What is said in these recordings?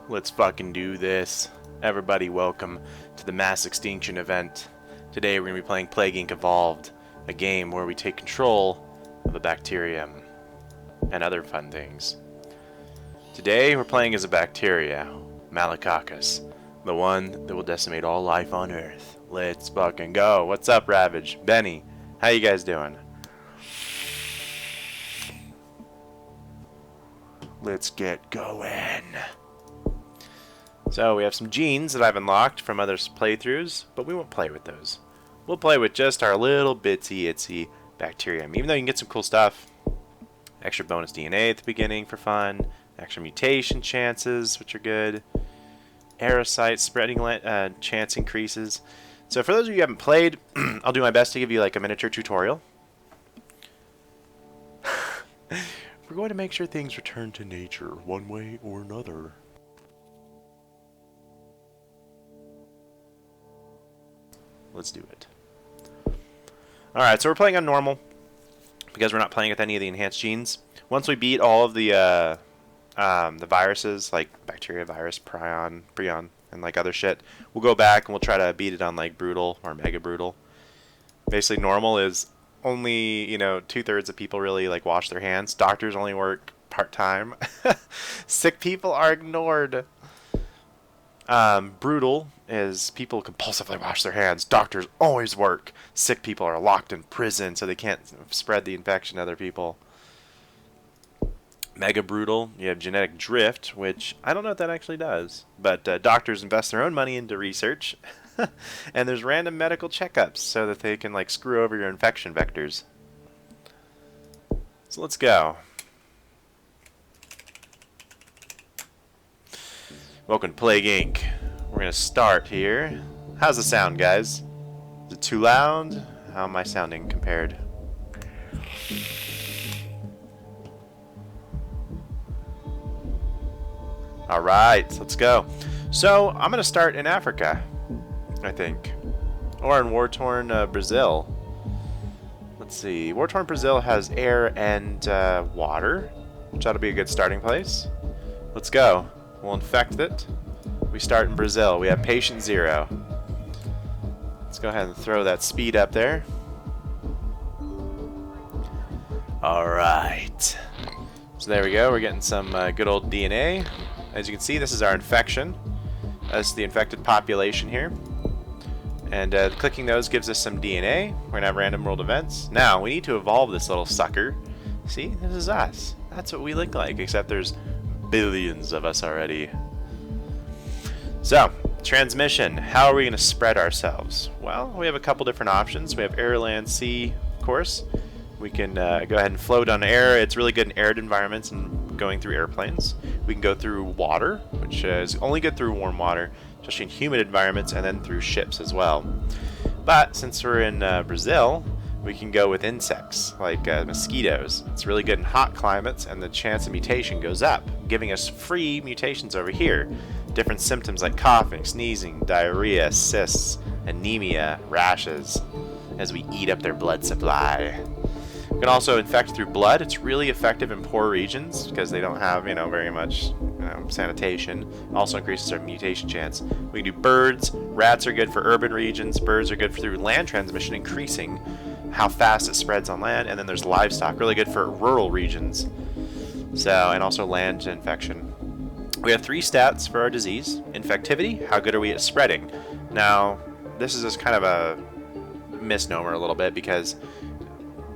Let's fucking do this. Everybody, welcome to the mass extinction event. Today we're going to be playing Plague Inc. Evolved, a game where we take control of a bacterium and other fun things. Today we're playing as a bacteria, Malococcus, the one that will decimate all life on Earth. Let's fucking go. What's up, Ravage? Benny, how you guys doing? Let's get going. So we have some genes that I've unlocked from other playthroughs, but we won't play with those. We'll play with just our little bitsy itsy bacterium, even though you can get some cool stuff. Extra bonus DNA at the beginning for fun, extra mutation chances, which are good. Aerocyte spreading chance increases. So for those of you who haven't played, I'll do my best to give you like a miniature tutorial. We're going to make sure things return to nature one way or another. Let's do it. Alright, so we're playing on normal because we're not playing with any of the enhanced genes. Once we beat all of the viruses, like bacteria, virus, prion, and like other shit, we'll go back and we'll try to beat it on like brutal or mega brutal. Basically, normal is only, 2/3 of people really like wash their hands. Doctors only work part-time. Sick people are ignored. Brutal is people compulsively wash their hands. Doctors always work. Sick people are locked in prison so they can't spread the infection to other people. Mega brutal, you have genetic drift, which I don't know what that actually does, but doctors invest their own money into research. And there's random medical checkups so that they can like screw over your infection vectors. So let's go. Welcome to Plague Inc. We're going to start here. How's the sound, guys? Is it too loud? How am I sounding compared? Alright, let's go. So, I'm going to start in Africa, I think. Or in war-torn Brazil. Let's see. War-torn Brazil has air and water, which ought to be a good starting place. Let's go. We'll infect it. We start in Brazil. We have patient 0. Let's go ahead and throw that speed up there. Alright. So there we go. We're getting some good old DNA. As you can see, this is our infection. That's the infected population here. And clicking those gives us some DNA. We're going to have random world events. Now, we need to evolve this little sucker. See? This is us. That's what we look like, except there's billions of us already. So, transmission. How are we going to spread ourselves? Well, we have a couple different options. We have air, land, sea, of course. We can go ahead and float on air. It's really good in arid environments and going through airplanes. We can go through water, which is only good through warm water, especially in humid environments, and then through ships as well. But since we're in Brazil, we can go with insects, like mosquitoes. It's really good in hot climates, and the chance of mutation goes up, giving us free mutations over here. Different symptoms like coughing, sneezing, diarrhea, cysts, anemia, rashes, as we eat up their blood supply. We can also infect through blood. It's really effective in poor regions because they don't have, very much sanitation. Also increases our mutation chance. We can do birds. Rats are good for urban regions. Birds are good through land transmission, increasing how fast it spreads on land. And then there's livestock, really good for rural regions. So, and also land infection. We have 3 stats for our disease. Infectivity, how good are we at spreading? Now, this is just kind of a misnomer a little bit because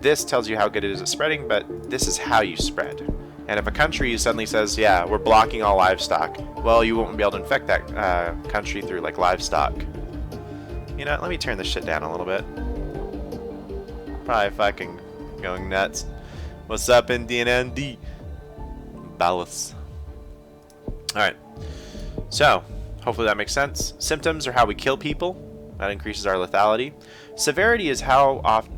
this tells you how good it is at spreading, but this is how you spread. And if a country suddenly says, yeah, we're blocking all livestock, well, you won't be able to infect that country through like livestock. Let me turn this shit down a little bit. Probably fucking going nuts. What's up, Indian Andy? Ballas. Alright. So, hopefully that makes sense. Symptoms are how we kill people. That increases our lethality. Severity is how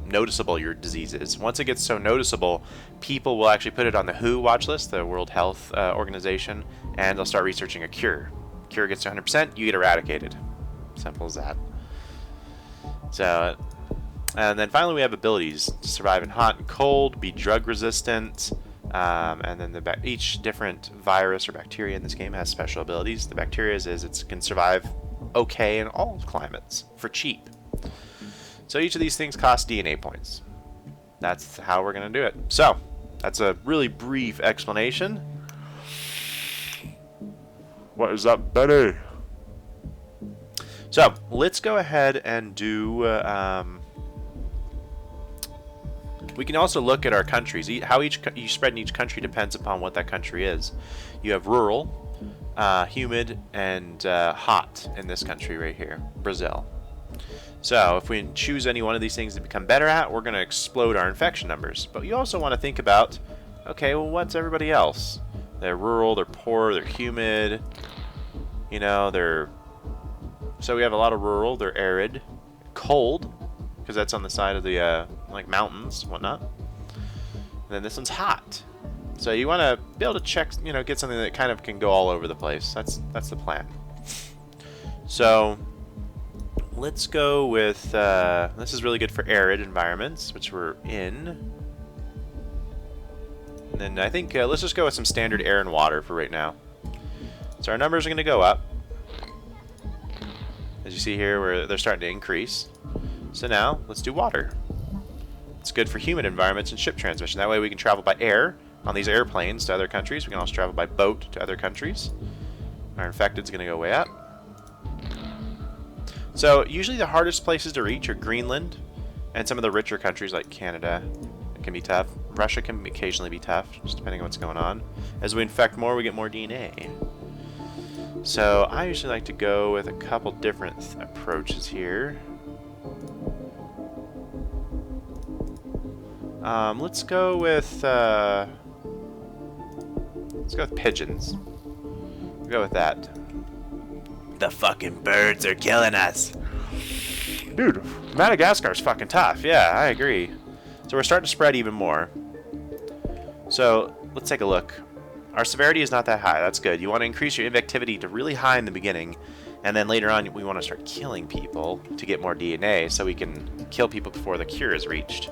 noticeable your disease is. Once it gets so noticeable, people will actually put it on the WHO watch list, the World Health Organization, and they'll start researching a cure. Cure gets to 100%, you get eradicated. Simple as that. So, and then finally we have abilities to survive in hot and cold, be drug resistant, And then each different virus or bacteria in this game has special abilities. The bacteria is it can survive okay in all climates for cheap. So each of these things costs DNA points. That's how we're going to do it. So that's a really brief explanation. What is up, Betty? So let's go ahead and do... we can also look at our countries. How each spread in each country depends upon what that country is. You have rural, humid, and hot in this country right here, Brazil. So if we choose any one of these things to become better at, we're going to explode our infection numbers. But you also want to think about, okay, well, what's everybody else? They're rural, they're poor, they're humid. You know, so we have a lot of rural, they're arid, cold, because that's on the side of the like mountains and whatnot. And then this one's hot. So you want to be able to check, you know, get something that kind of can go all over the place. That's the plan. So let's go with this is really good for arid environments, which we're in. And then I think let's just go with some standard air and water for right now. So our numbers are going to go up. As you see here, where they're starting to increase. So now, let's do water. It's good for humid environments and ship transmission. That way we can travel by air on these airplanes to other countries. We can also travel by boat to other countries. Our infected's going to go way up. So usually the hardest places to reach are Greenland and some of the richer countries like Canada. It can be tough. Russia can occasionally be tough, just depending on what's going on. As we infect more, we get more DNA. So I usually like to go with a couple different approaches here. Let's go with pigeons. We'll go with that. The fucking birds are killing us. Dude, Madagascar's fucking tough. Yeah, I agree. So we're starting to spread even more. So let's take a look. Our severity is not that high. That's good. You want to increase your infectivity to really high in the beginning, and then later on we want to start killing people to get more DNA so we can kill people before the cure is reached.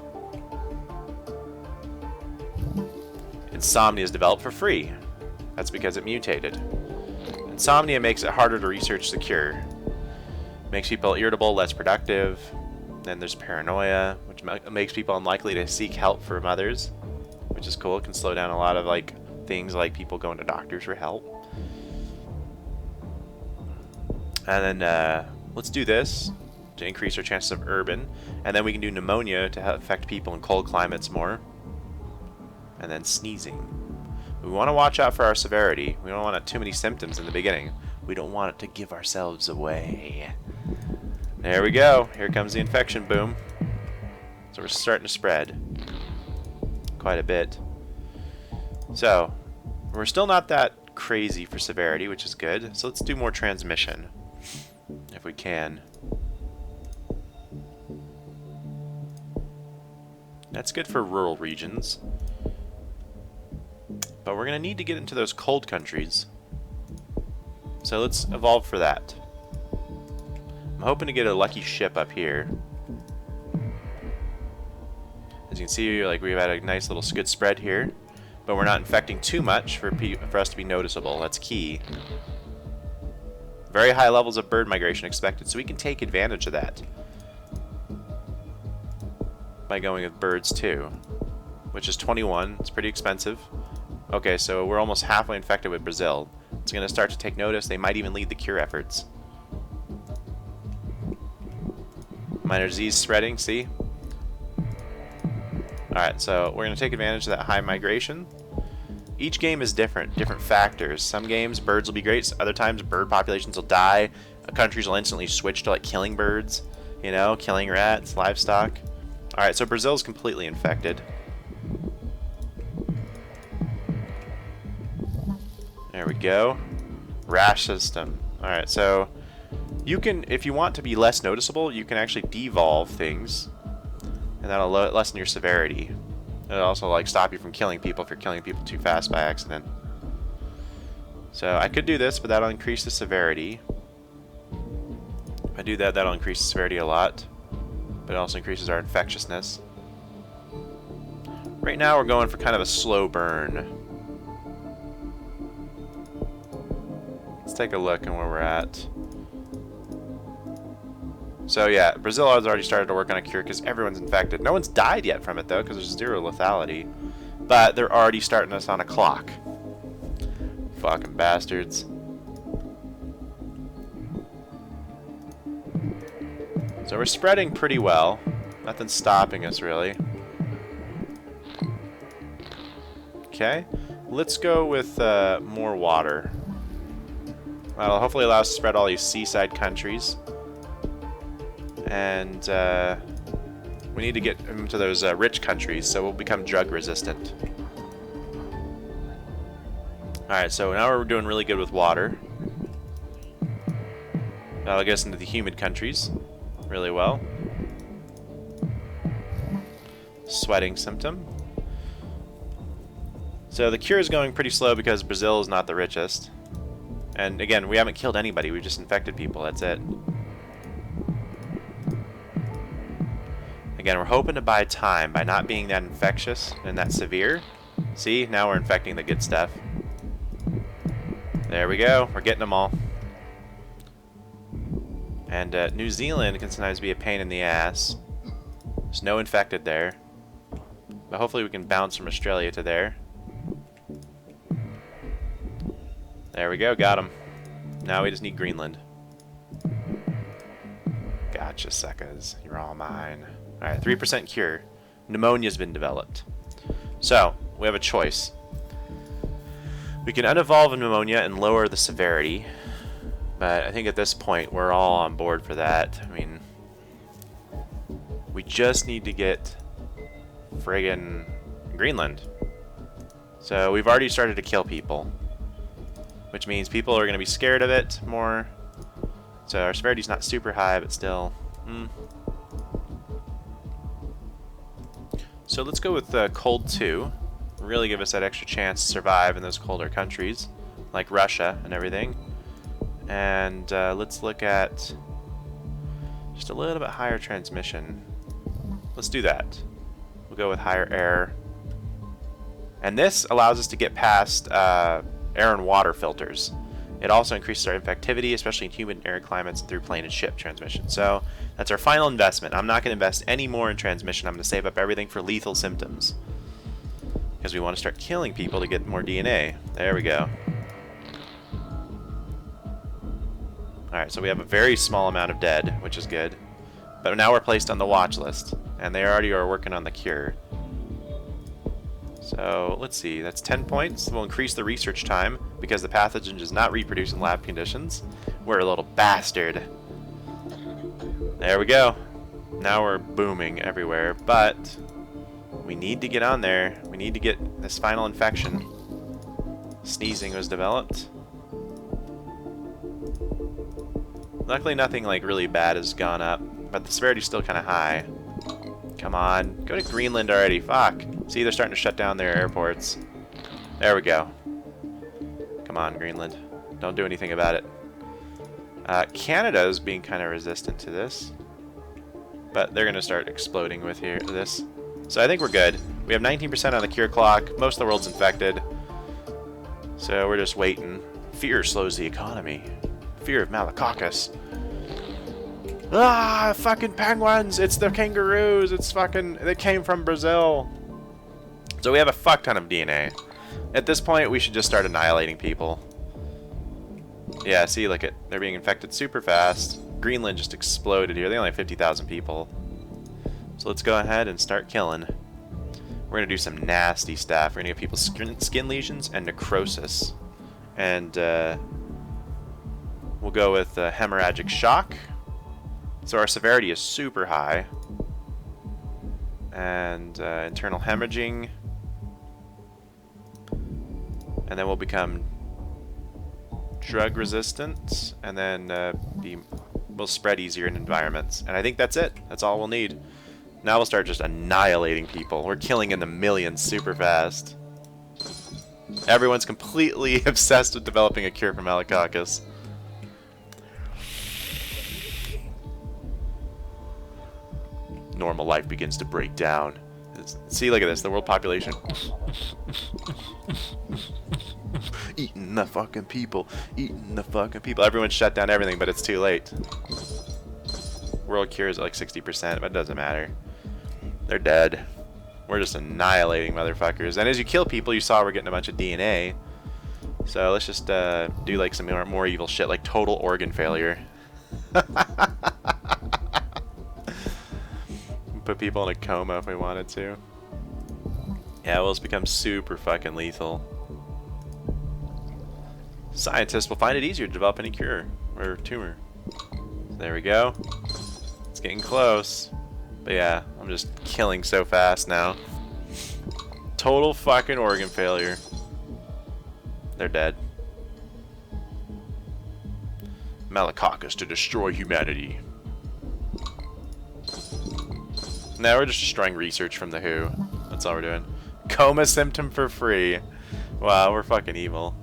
Insomnia is developed for free. That's because it mutated. Insomnia makes it harder to research the cure. Makes people irritable, less productive. Then there's paranoia, which makes people unlikely to seek help from others, which is cool. It can slow down a lot of things like people going to doctors for help. And then let's do this to increase our chances of urban. And then we can do pneumonia to affect people in cold climates more. And then sneezing. We want to watch out for our severity. We don't want too many symptoms in the beginning. We don't want it to give ourselves away. There we go. Here comes the infection boom. So we're starting to spread quite a bit. So we're still not that crazy for severity, which is good. So let's do more transmission if we can. That's good for rural regions. But we're going to need to get into those cold countries. So let's evolve for that. I'm hoping to get a lucky ship up here. As you can see, we've had a nice little good spread here. But we're not infecting too much for us to be noticeable. That's key. Very high levels of bird migration expected, so we can take advantage of that. By going with birds too. Which is 21. It's pretty expensive. Okay, so we're almost halfway infected with Brazil. It's going to start to take notice. They might even lead the cure efforts. Minor disease spreading, see? Alright, so we're going to take advantage of that high migration. Each game is different factors. Some games, birds will be great. Other times, bird populations will die. Countries will instantly switch to killing birds. You know, killing rats, livestock. Alright, so Brazil's completely infected. There we go. Rash system. Alright, so you can, if you want to be less noticeable, you can actually devolve things. And that'll lessen your severity. It'll also stop you from killing people if you're killing people too fast by accident. So I could do this, but that'll increase the severity. If I do that, that'll increase the severity a lot. But it also increases our infectiousness. Right now we're going for kind of a slow burn. Let's take a look at where we're at. So yeah, Brazil has already started to work on a cure because everyone's infected. No one's died yet from it though, because there's 0 lethality. But they're already starting us on a clock. Fucking bastards. So we're spreading pretty well. Nothing's stopping us really. Okay, let's go with more water. That'll hopefully allow us to spread all these seaside countries. And we need to get into those rich countries, so we'll become drug resistant. Alright, so now we're doing really good with water. That'll get us into the humid countries really well. Sweating symptom. So the cure is going pretty slow because Brazil is not the richest. And again, we haven't killed anybody, we've just infected people, that's it. Again, we're hoping to buy time by not being that infectious and that severe. See, now we're infecting the good stuff. There we go, we're getting them all. And New Zealand can sometimes be a pain in the ass. There's no infected there. But hopefully we can bounce from Australia to there. There we go, got him. Now we just need Greenland. Gotcha, suckers. You're all mine. Alright, 3% cure. Pneumonia's been developed. So, we have a choice. We can unevolve pneumonia and lower the severity. But I think at this point, we're all on board for that. I mean, we just need to get friggin' Greenland. So, we've already started to kill people. Which means people are going to be scared of it more. So our severity's not super high, but still. So let's go with cold 2. Really give us that extra chance to survive in those colder countries, like Russia and everything. And let's look at just a little bit higher transmission. Let's do that. We'll go with higher air. And this allows us to get past air and water filters. It also increases our infectivity, especially in humid and arid climates and through plane and ship transmission. So that's our final investment. I'm not going to invest any more in transmission. I'm going to save up everything for lethal symptoms. Because we want to start killing people to get more DNA. There we go. Alright, so we have a very small amount of dead, which is good. But now we're placed on the watch list. And they already are working on the cure. So, let's see, that's 10 points. We'll increase the research time because the pathogen does not reproduce in lab conditions. We're a little bastard. There we go. Now we're booming everywhere, but we need to get on there. We need to get this final infection. Sneezing was developed. Luckily nothing like really bad has gone up, but the severity's still kind of high. Come on, go to Greenland already, fuck. See, they're starting to shut down their airports. There we go. Come on, Greenland. Don't do anything about it. Canada is being kind of resistant to this. But they're going to start exploding with this. So I think we're good. We have 19% on the cure clock. Most of the world's infected. So we're just waiting. Fear slows the economy. Fear of Malococcus. Ah, fucking penguins! It's the kangaroos! It's fucking... They came from Brazil. So we have a fuck ton of DNA. At this point, we should just start annihilating people. Yeah, see, look at... They're being infected super fast. Greenland just exploded here. They only have 50,000 people. So let's go ahead and start killing. We're gonna do some nasty stuff. We're gonna give people skin lesions and necrosis. And, we'll go with hemorrhagic shock. So our severity is super high. And internal hemorrhaging. And then we'll become drug resistant. And then we'll spread easier in environments. And I think that's it. That's all we'll need. Now we'll start just annihilating people. We're killing in the millions super fast. Everyone's completely obsessed with developing a cure for Malococcus. Normal life begins to break down. See, look at this. The world population. Eating the fucking people. Eating the fucking people. Everyone shut down everything, but it's too late. World cure is at like 60%, but it doesn't matter. They're dead. We're just annihilating motherfuckers. And as you kill people, you saw we're getting a bunch of DNA. So let's just do like some more evil shit, like total organ failure. Put people in a coma if we wanted to. Yeah, we'll just become super fucking lethal. Scientists will find it easier to develop any cure or tumor. So there we go. It's getting close. But yeah, I'm just killing so fast now. Total fucking organ failure. They're dead. Malococcus to destroy humanity. Now we're just destroying research from the WHO. That's all we're doing. Coma symptom for free. Wow, we're fucking evil.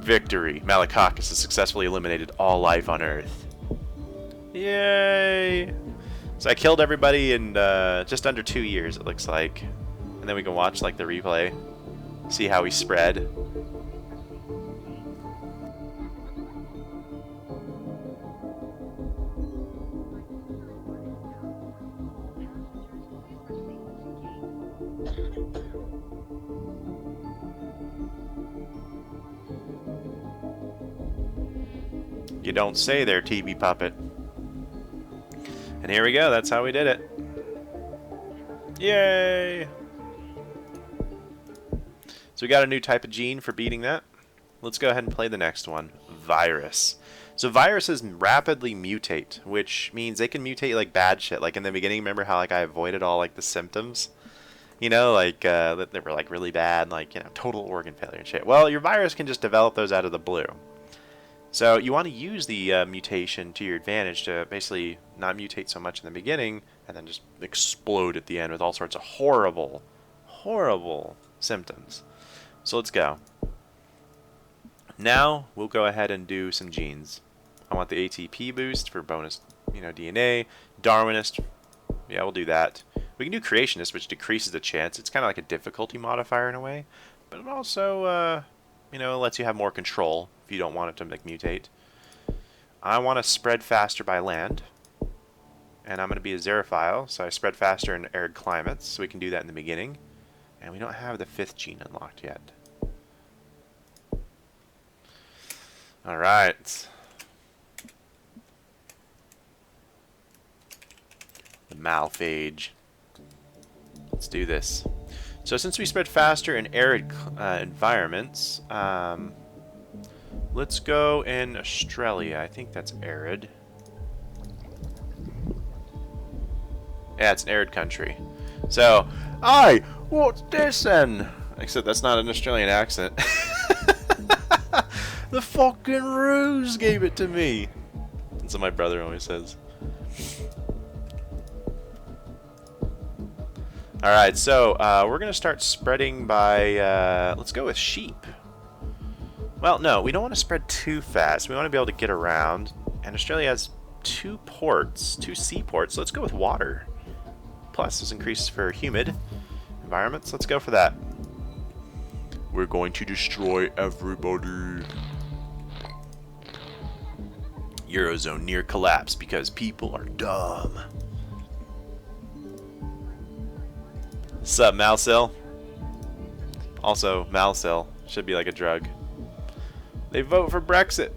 Victory. Malococcus has successfully eliminated all life on Earth. Yay! So I killed everybody in just under 2 years, it looks like. And then we can watch like the replay. See how we spread. You don't say there, TV puppet. And here we go, that's how we did it. Yay! So we got a new type of gene for beating that. Let's go ahead and play the next one. Virus. So viruses rapidly mutate, which means they can mutate like bad shit. Like in the beginning, remember how like I avoided all like the symptoms? You know, like that they were like really bad, like, you know, total organ failure and shit. Well, your virus can just develop those out of the blue. So you want to use the mutation to your advantage to basically not mutate so much in the beginning and then just explode at the end with all sorts of horrible, horrible symptoms. So let's go. Now we'll go ahead and do some genes. I want the ATP boost for bonus, you know, DNA. Darwinist, yeah, we'll do that. We can do creationist, which decreases the chance. It's kind of like a difficulty modifier in a way, but it also, you know, lets you have more control if you don't want it to like mutate. I want to spread faster by land, and I'm going to be a xerophile, so I spread faster in arid climates, so we can do that in the beginning. And we don't have the 5th gene unlocked yet. Alright. The malphage. Let's do this. So since we spread faster in arid environments, let's go in Australia. I think that's arid. Yeah, it's an arid country. So, aye, what's this then? Except that's not an Australian accent. The fucking ruse gave it to me. That's what my brother always says. Alright, so we're going to start spreading by, let's go with sheep. Well, no, we don't want to spread too fast. We want to be able to get around. And Australia has 2 ports, 2 seaports. So let's go with water. Plus, this increases for humid environments. Let's go for that. We're going to destroy everybody. Eurozone near collapse because people are dumb. Sup, Malcil? Also, Malcil should be like a drug. They vote for Brexit.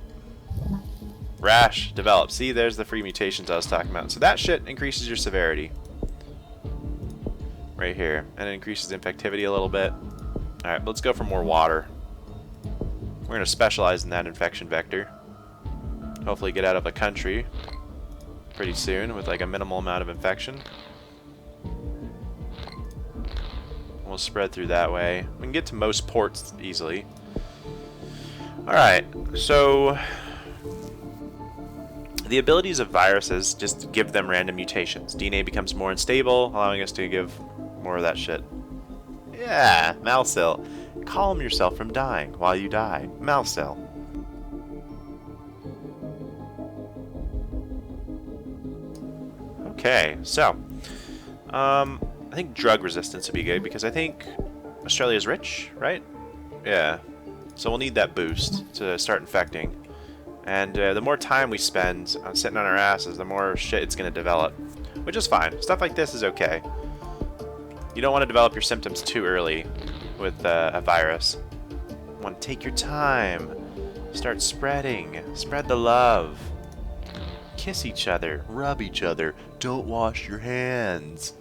Rash develop. See, there's the free mutations I was talking about. So that shit increases your severity. Right here. And it increases infectivity a little bit. Alright, let's go for more water. We're going to specialize in that infection vector. Hopefully get out of the country pretty soon with like a minimal amount of infection. We'll spread through that way. We can get to most ports easily. Alright, so the abilities of viruses just give them random mutations. DNA becomes more unstable, allowing us to give more of that shit. Yeah, Malcil. Calm yourself from dying while you die. Malcil. Okay, so I think drug resistance would be good because I think Australia's rich, right? Yeah. So we'll need that boost to start infecting. And the more time we spend on sitting on our asses, the more shit it's going to develop. Which is fine. Stuff like this is okay. You don't want to develop your symptoms too early with a virus. You want to take your time. Start spreading. Spread the love. Kiss each other. Rub each other. Don't wash your hands.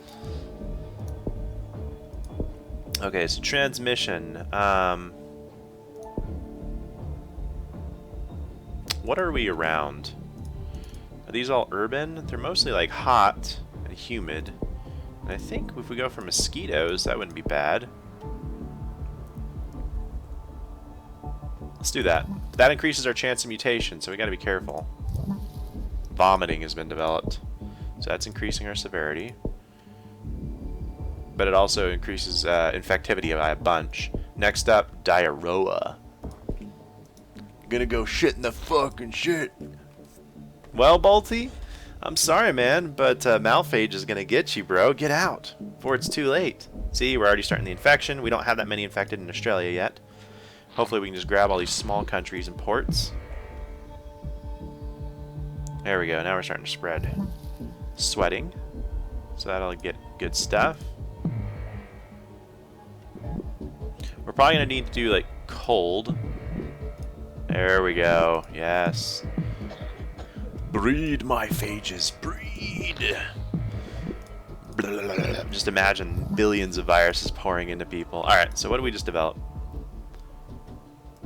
Okay, so transmission. What are we around? Are these all urban? They're mostly like hot and humid. And I think if we go for mosquitoes, that wouldn't be bad. Let's do that. That increases our chance of mutation, so we gotta be careful. Vomiting has been developed. So that's increasing our severity. But it also increases infectivity by a bunch. Next up, diarrhea. Gonna go shit in the fucking shit. Well, Balti, I'm sorry, man, but Malphage is gonna get you, bro. Get out before it's too late. See, we're already starting the infection. We don't have that many infected in Australia yet. Hopefully we can just grab all these small countries and ports. There we go. Now we're starting to spread. Sweating. So that'll get good stuff. We're probably gonna need to do like cold. There we go. Yes. Breed, my phages. Breed. Just imagine billions of viruses pouring into people. Alright, so what did we just develop?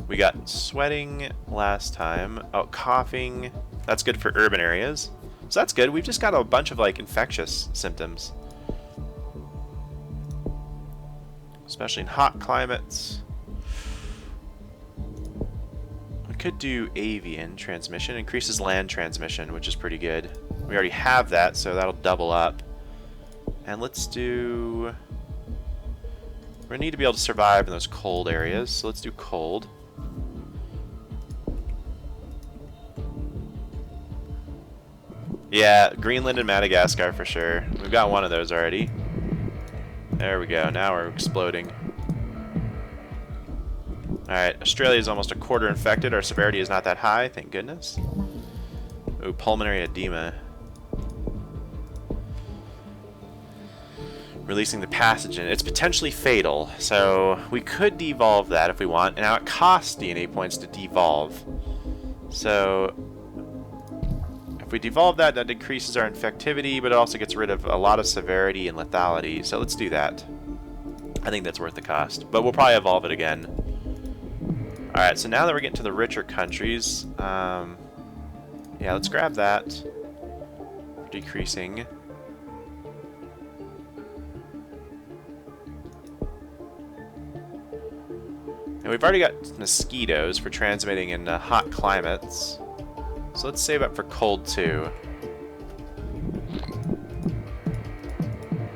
We got sweating last time. Oh, coughing. That's good for urban areas. So that's good. We've just got a bunch of like infectious symptoms. Especially in hot climates. Could do avian transmission. Increases land transmission, which is pretty good. We already have that, so that'll double up. And let's do... We're gonna need to be able to survive in those cold areas, so let's do cold. Yeah, Greenland and Madagascar for sure. We've got one of those already. There we go. Now we're exploding. Alright, Australia is almost a quarter infected. Our severity is not that high, thank goodness. Ooh, pulmonary edema. Releasing the pathogen. It's potentially fatal, so we could devolve that if we want. And now it costs DNA points to devolve. So, if we devolve that, that decreases our infectivity, but it also gets rid of a lot of severity and lethality. So let's do that. I think that's worth the cost. But we'll probably evolve it again. Alright, so now that we're getting to the richer countries, yeah, let's grab that. Decreasing. And we've already got mosquitoes for transmitting in hot climates. So let's save up for cold too.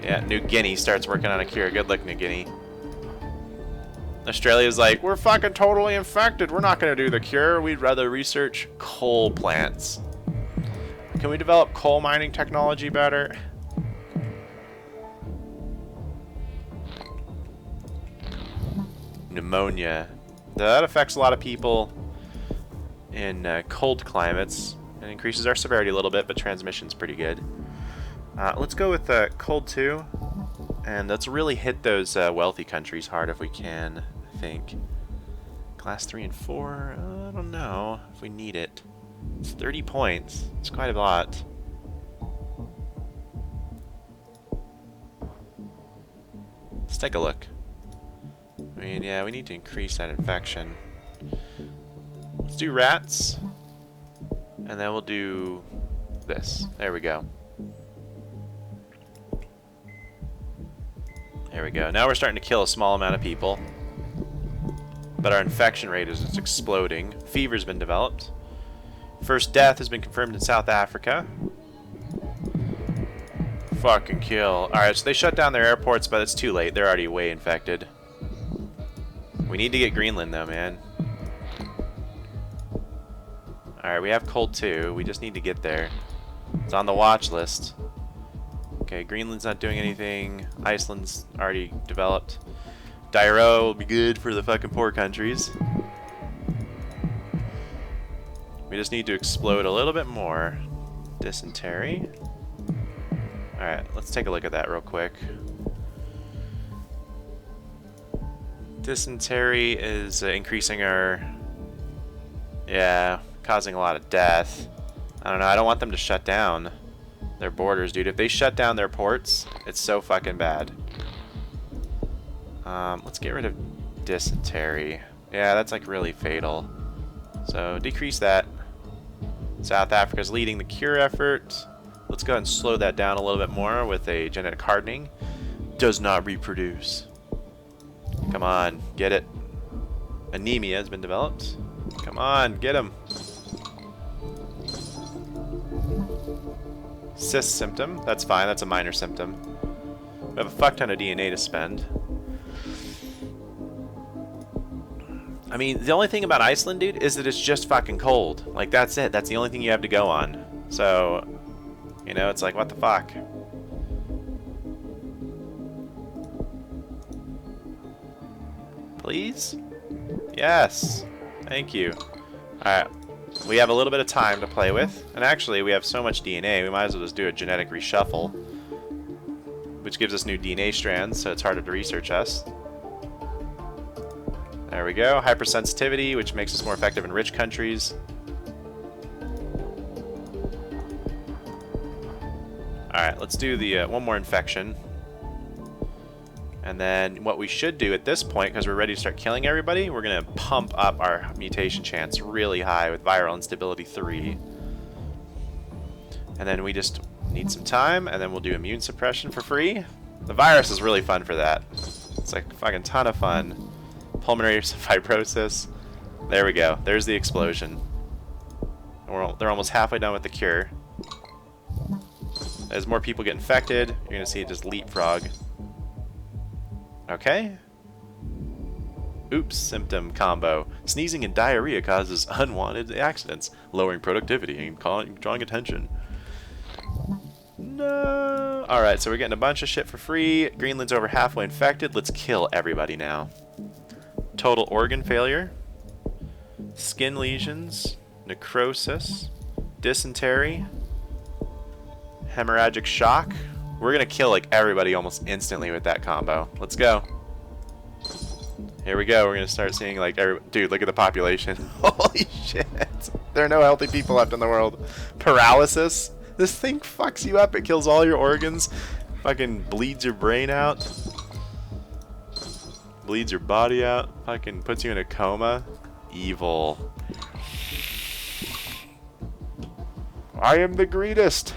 Yeah, New Guinea starts working on a cure. Good luck, New Guinea. Australia's like, we're fucking totally infected. We're not going to do the cure. We'd rather research coal plants. Can we develop coal mining technology better? Pneumonia. That affects a lot of people in cold climates. It increases our severity a little bit, but transmission's pretty good. Let's go with cold 2. And let's really hit those wealthy countries hard if we can, I think. Class 3 and 4, I don't know if we need it. It's 30 points. It's quite a lot. Let's take a look. I mean, yeah, we need to increase that infection. Let's do rats. And then we'll do this. There we go. There we go. Now we're starting to kill a small amount of people. But our infection rate is just exploding. Fever's been developed. First death has been confirmed in South Africa. Fucking kill. Alright, so they shut down their airports, but it's too late. They're already way infected. We need to get Greenland, though, man. Alright, we have cold 2. We just need to get there. It's on the watch list. Okay, Greenland's not doing anything. Iceland's already developed. Dairo will be good for the fucking poor countries. We just need to explode a little bit more. Dysentery. Alright, let's take a look at that real quick. Dysentery is increasing our... Yeah, causing a lot of death. I don't know, I don't want them to shut down their borders, dude. If they shut down their ports, it's so fucking bad. Let's get rid of dysentery. Yeah, that's like really fatal. So decrease that. South Africa's leading the cure effort. Let's go ahead and slow that down a little bit more with a genetic hardening. Does not reproduce. Come on, get it. Anemia has been developed. Come on, get him. Cyst symptom. That's fine. That's a minor symptom. We have a fuck ton of DNA to spend. I mean, the only thing about Iceland, dude, is that it's just fucking cold. Like, that's it. That's the only thing you have to go on. So, you know, it's like, what the fuck? Please? Yes. Thank you. Alright. We have a little bit of time to play with. And actually, we have so much DNA, we might as well just do a genetic reshuffle. Which gives us new DNA strands, so it's harder to research us. There we go. Hypersensitivity, which makes us more effective in rich countries. Alright, let's do the one more infection. And then what we should do at this point, because we're ready to start killing everybody, we're going to pump up our mutation chance really high with viral instability 3. And then we just need some time, and then we'll do immune suppression for free. The virus is really fun for that. It's like a fucking ton of fun. Pulmonary fibrosis. There we go. There's the explosion. They're almost halfway done with the cure. As more people get infected, you're going to see it just leapfrog. Okay. Oops, symptom combo. Sneezing and diarrhea causes unwanted accidents, lowering productivity and drawing attention. No. Alright, so we're getting a bunch of shit for free. Greenland's over halfway infected. Let's kill everybody now. Total organ failure, skin lesions, necrosis, dysentery, hemorrhagic shock. We're gonna kill like everybody almost instantly with that combo. Let's go. Here we go. We're gonna start seeing like dude, look at the population. Holy shit. There are no healthy people left in the world. Paralysis. This thing fucks you up. It kills all your organs. Fucking bleeds your brain out. Bleeds your body out, fucking puts you in a coma. Evil. I am the greatest.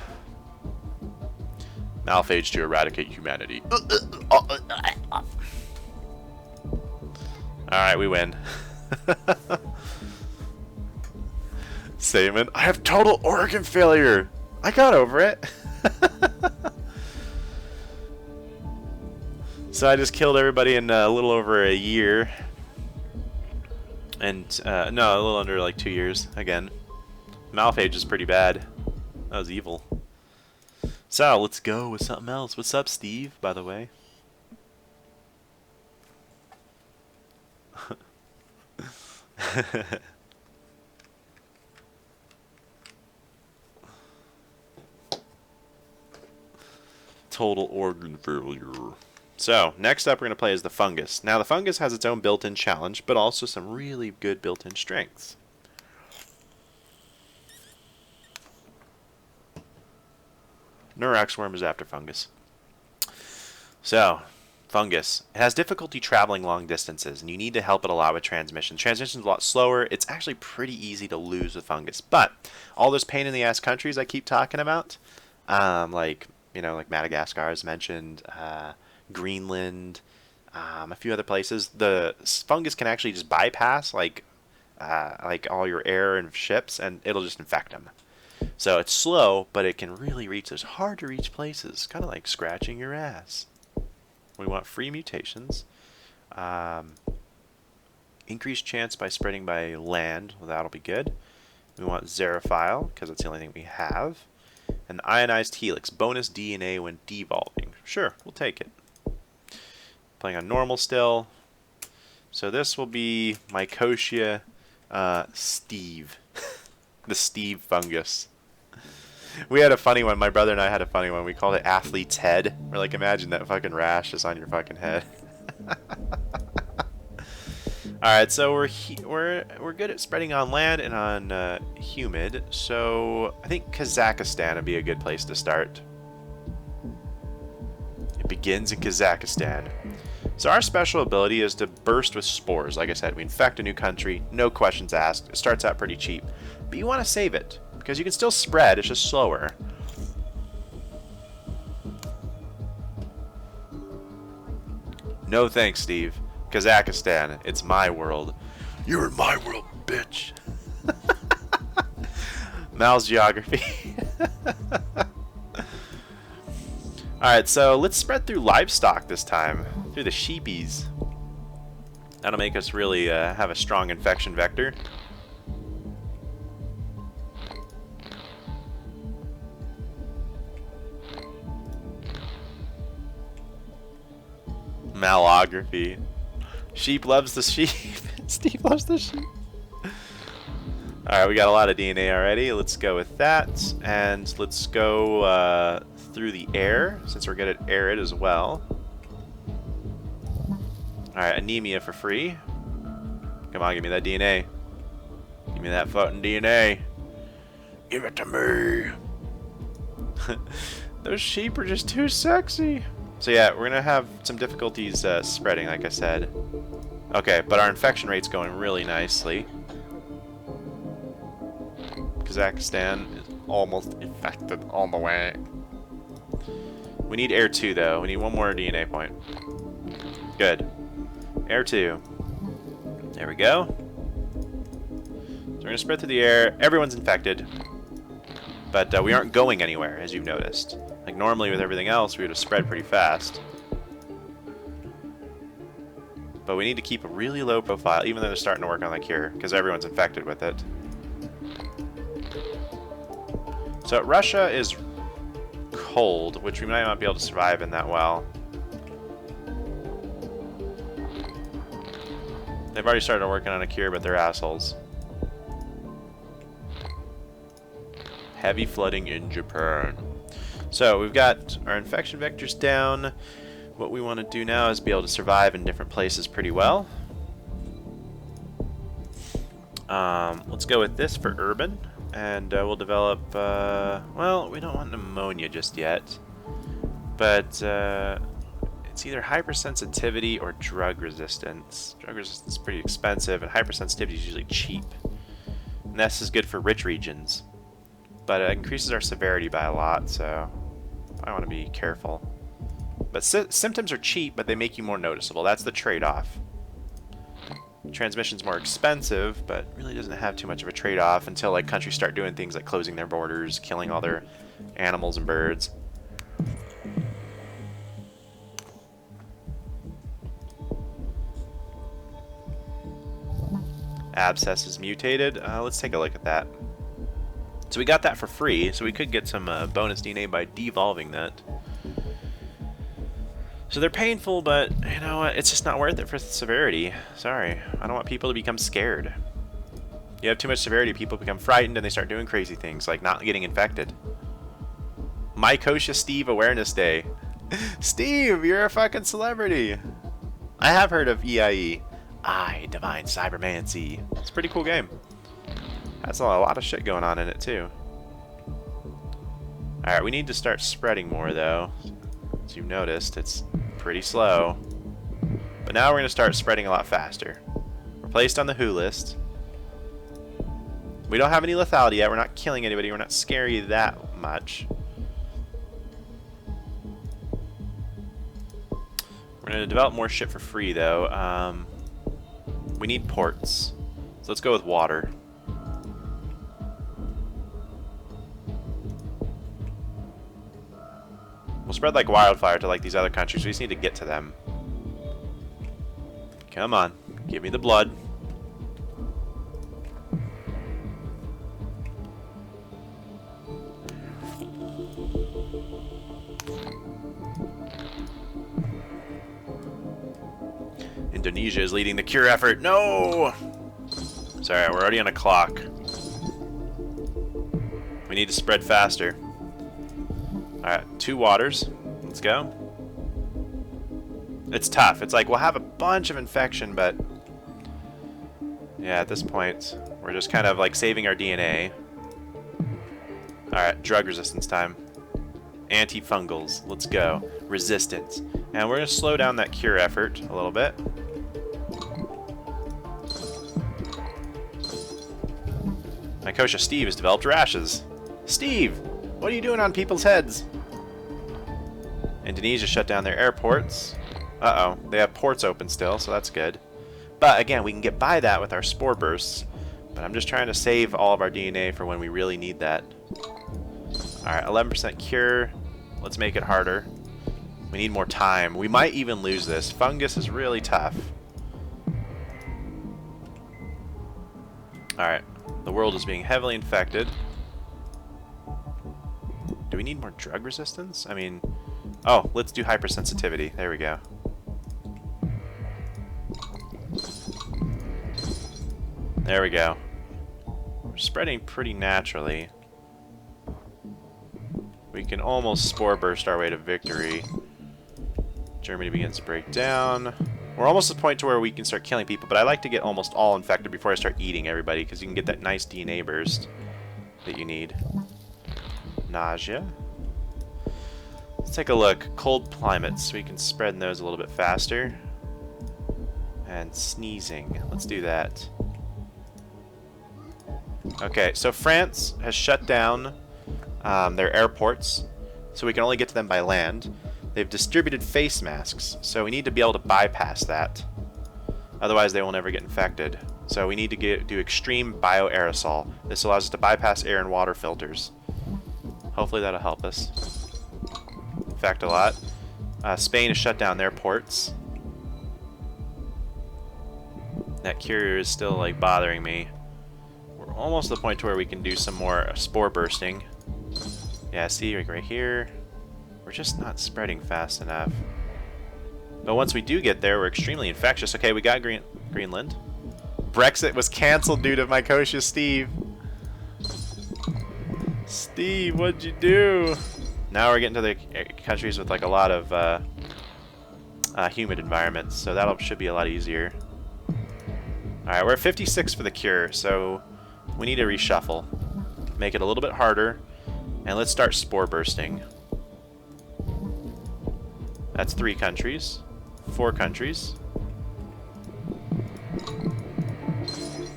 Malphage to eradicate humanity. Alright, we win. Saman, I have total organ failure. I got over it. So I just killed everybody in a little over a year. And, no, a little under like 2 years, again. Malphage is pretty bad. That was evil. So, let's go with something else. What's up, Steve, by the way? Total organ failure. So, next up we're going to play as the fungus. Now, the fungus has its own built-in challenge, but also some really good built-in strengths. Neurax worm is after fungus. So, fungus. It has difficulty traveling long distances, and you need to help it a lot with transmission. Transmission's a lot slower. It's actually pretty easy to lose with fungus. But, all those pain-in-the-ass countries I keep talking about, like, you know, like Madagascar, as mentioned, Greenland, a few other places, the fungus can actually just bypass like all your air and ships, and it'll just infect them. So it's slow, but it can really reach those hard to reach places, kind of like scratching your ass. We want free mutations. Increased chance by spreading by land, well, that'll be good. We want xerophile, because that's the only thing we have. And the ionized helix. Bonus DNA when devolving. Sure, we'll take it. Playing on normal still. So this will be Mycosia Steve. The Steve fungus. We had a funny one. My brother and I had a funny one. We called it Athlete's Head. We're like, imagine that fucking rash is on your fucking head. Alright, so we're good at spreading on land and on humid. So I think Kazakhstan would be a good place to start. It begins in Kazakhstan. So our special ability is to burst with spores. Like I said, we infect a new country, no questions asked. It starts out pretty cheap. But you want to save it, because you can still spread, it's just slower. No thanks, Steve. Kazakhstan, it's my world. You're in my world, bitch. Mal's geography. Alright, so let's spread through livestock this time. Through the sheepies. That'll make us really have a strong infection vector. Malography. Sheep loves the sheep. Steve loves the sheep. Alright, we got a lot of DNA already. Let's go with that. And let's go through the air, since we're good at arid as well. Alright, anemia for free. Come on, give me that DNA. Give me that fucking DNA. Give it to me. Those sheep are just too sexy. So yeah, we're going to have some difficulties spreading, like I said. Okay, but our infection rate's going really nicely. Kazakhstan is almost infected all the way. We need air 2, though. We need one more DNA point. Good. Air 2. There we go. So we're going to spread through the air. Everyone's infected. But we aren't going anywhere, as you've noticed. Like normally with everything else, we would have spread pretty fast. But we need to keep a really low profile, even though they're starting to work on the cure, because everyone's infected with it. So Russia is cold, which we might not be able to survive in that well. They've already started working on a cure, but they're assholes. Heavy flooding in Japan. So we've got our infection vectors down. What we want to do now is be able to survive in different places pretty well. Let's go with this for urban, and we'll develop, well, we don't want pneumonia just yet, but it's either hypersensitivity or drug resistance. Drug resistance is pretty expensive, and hypersensitivity is usually cheap. And this is good for rich regions, but it increases our severity by a lot, so I want to be careful. But symptoms are cheap, but they make you more noticeable. That's the trade-off. Transmission's more expensive, but really doesn't have too much of a trade-off until like countries start doing things like closing their borders, killing all their animals and birds. Abscess is mutated. Let's take a look at that. So we got that for free, so we could get some bonus DNA by devolving that. So they're painful, but you know what? It's just not worth it for severity. Sorry. I don't want people to become scared. You have too much severity, people become frightened and they start doing crazy things, like not getting infected. Mycosia Steve Awareness Day. Steve, you're a fucking celebrity. I have heard of EIE. Divine Cybermancy. It's a pretty cool game. Has a lot of shit going on in it, too. Alright, we need to start spreading more, though. As you've noticed, it's pretty slow. But now we're going to start spreading a lot faster. We're placed on the WHO list. We don't have any lethality yet. We're not killing anybody. We're not scary that much. We're going to develop more shit for free, though. We need ports. So let's go with water. We'll spread like wildfire to like these other countries. We just need to get to them. Come on. Give me the blood. Indonesia is leading the cure effort. No! Sorry, we're already on a clock. We need to spread faster. Alright, 2 waters. Let's go. It's tough. It's like we'll have a bunch of infection, but yeah, at this point, we're just kind of like saving our DNA. Alright, drug resistance time. Antifungals. Let's go. Resistance. And we're going to slow down that cure effort a little bit. Malococcus Steve has developed rashes. Steve, what are you doing on people's heads? Indonesia shut down their airports. Uh-oh, they have ports open still, so that's good. But again, we can get by that with our spore bursts. But I'm just trying to save all of our DNA for when we really need that. Alright, 11% cure. Let's make it harder. We need more time. We might even lose this. Fungus is really tough. Alright, the world is being heavily infected. Do we need more drug resistance? I mean, oh, let's do hypersensitivity. There we go. There we go. We're spreading pretty naturally. We can almost spore burst our way to victory. Germany begins to break down. We're almost at the point to where we can start killing people, but I like to get almost all infected before I start eating everybody, because you can get that nice DNA burst that you need. Nausea. Let's take a look. Cold climates. We can spread those a little bit faster. And sneezing. Let's do that. Okay, so France has shut down their airports, so we can only get to them by land. They've distributed face masks, so we need to be able to bypass that. Otherwise, they will never get infected. So we need to do extreme bioaerosol. This allows us to bypass air and water filters. Hopefully that'll help us. In fact, a lot. Spain has shut down their ports. That cure is still like bothering me. We're almost to the point to where we can do some more spore bursting. Yeah, see, like right here. We're just not spreading fast enough. But once we do get there, we're extremely infectious. Okay, we got Greenland. Brexit was canceled due to Malococcus Steve. Steve, what'd you do? Now we're getting to the countries with like a lot of humid environments, so that should be a lot easier. Alright, we're at 56 for the cure, so we need to reshuffle. Make it a little bit harder, and let's start spore bursting. That's 3 countries. 4 countries.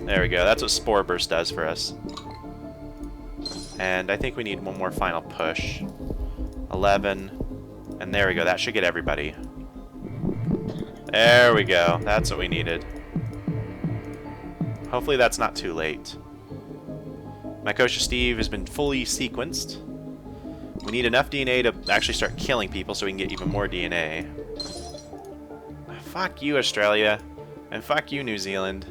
There we go. That's what spore burst does for us. And I think we need one more final push. 11. And there we go. That should get everybody. There we go. That's what we needed. Hopefully that's not too late. Malococcus Steve has been fully sequenced. We need enough DNA to actually start killing people so we can get even more DNA. Fuck you, Australia. And fuck you, New Zealand.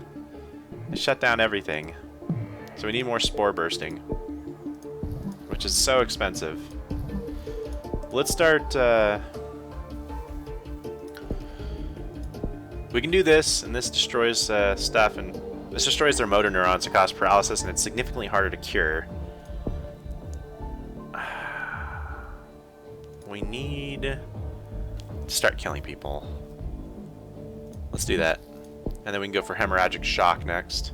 They shut down everything. So we need more spore bursting. Which is so expensive. Let's start... we can do this, and this destroys stuff, and this destroys their motor neurons to cause paralysis, and it's significantly harder to cure. We need to start killing people. Let's do that. And then we can go for hemorrhagic shock next.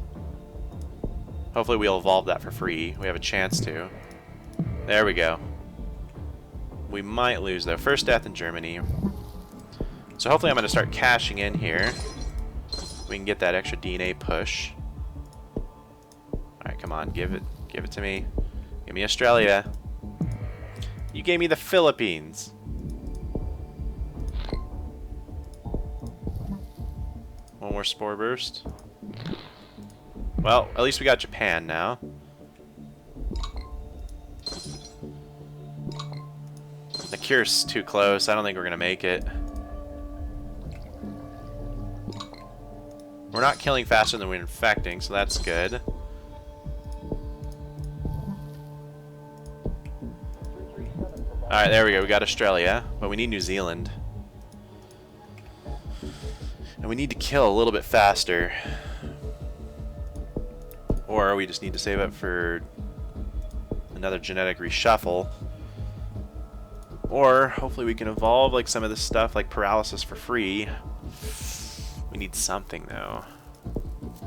Hopefully we'll evolve that for free. We have a chance to. There we go. We might lose though. First death in Germany. So hopefully I'm going to start cashing in here. We can get that extra DNA push. Alright, come on. Give it to me. Give me Australia. You gave me the Philippines. One more spore burst. Well, at least we got Japan now. The cure's too close. I don't think we're going to make it. We're not killing faster than we're infecting, so that's good. Alright, there we go. We got Australia, but we need New Zealand. And we need to kill a little bit faster. Or we just need to save up for another genetic reshuffle. Or hopefully we can evolve like some of this stuff like paralysis for free. We need something though.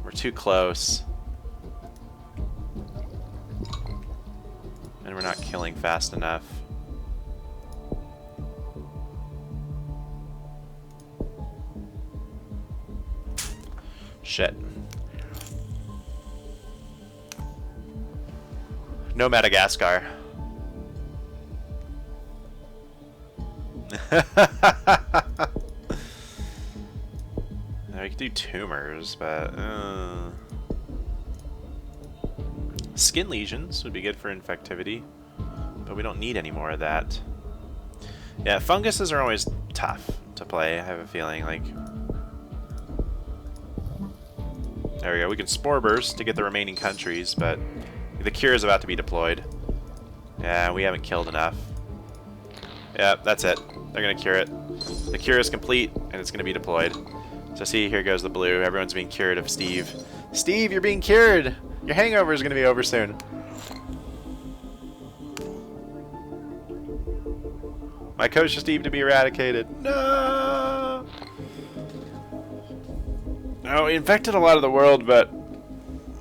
We're too close. And we're not killing fast enough. Shit. No Madagascar. We could do tumors, but skin lesions would be good for infectivity, but we don't need any more of that. Yeah, funguses are always tough to play. I have a feeling like. There we go. We can spore burst to get the remaining countries, but the cure is about to be deployed. Yeah, we haven't killed enough. Yeah, that's it. They're gonna cure it. The cure is complete, and it's gonna be deployed. So see, here goes the blue. Everyone's being cured of Steve. Steve, you're being cured! Your hangover is gonna be over soon. My coach Steve to be eradicated. No! No, we infected a lot of the world, but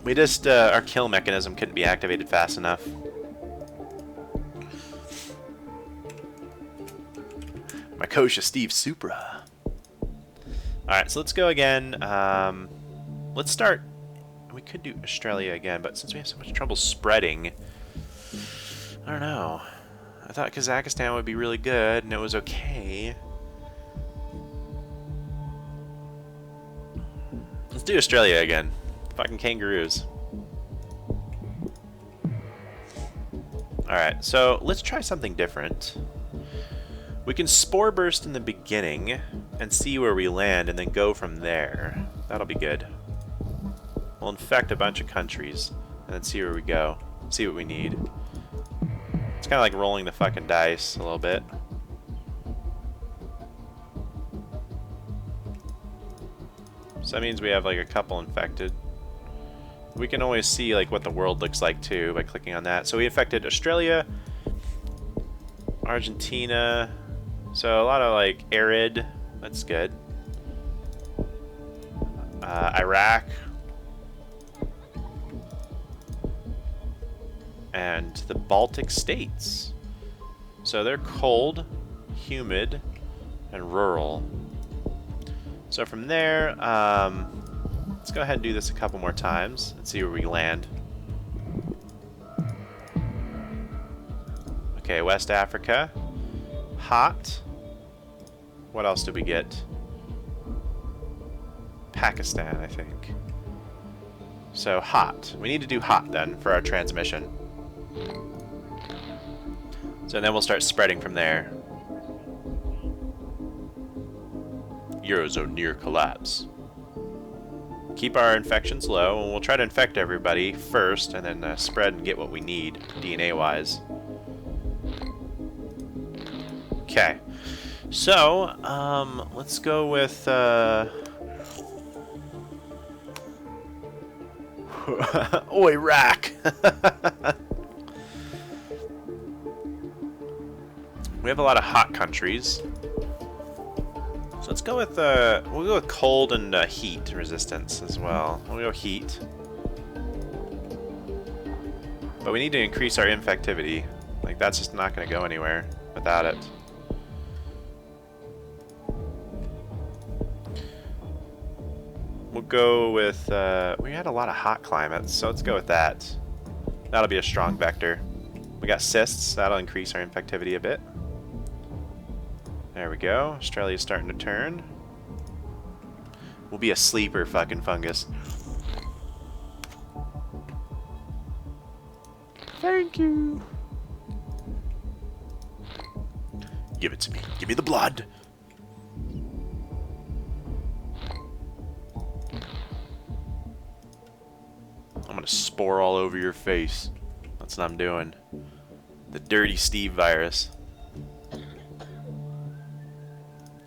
we just, our kill mechanism couldn't be activated fast enough. My coach Steve Supra. Alright, so let's go again. Let's start. We could do Australia again, but since we have so much trouble spreading, I don't know. I thought Kazakhstan would be really good, and it was okay. Let's do Australia again. Fucking kangaroos. Alright, so let's try something different. We can spore burst in the beginning and see where we land and then go from there. That'll be good. We'll infect a bunch of countries and then see where we go. See what we need. It's kind of like rolling the fucking dice a little bit. So that means we have like a couple infected. We can always see like what the world looks like too by clicking on that. So we infected Australia, Argentina, so a lot of like arid, that's good. Iraq, and the Baltic states. So they're cold, humid, and rural. So from there, let's go ahead and do this a couple more times and see where we land. Okay, West Africa. Hot. What else did we get? Pakistan, I think. So hot. We need to do hot then for our transmission. So then we'll start spreading from there. Eurozone near collapse. Keep our infections low, and we'll try to infect everybody first, and then spread and get what we need, DNA-wise. Okay. So, let's go with, oh, Iraq! We have a lot of hot countries. So let's go with, we'll go with cold and heat resistance as well. We'll go heat. But we need to increase our infectivity. Like, that's just not going to go anywhere without it. We'll go with, we had a lot of hot climates, so let's go with that. That'll be a strong vector. We got cysts, that'll increase our infectivity a bit. There we go. Australia's starting to turn. We'll be a sleeper fucking fungus. Thank you. Give it to me. Give me the blood. I'm gonna spore all over your face. That's what I'm doing. The dirty Steve virus.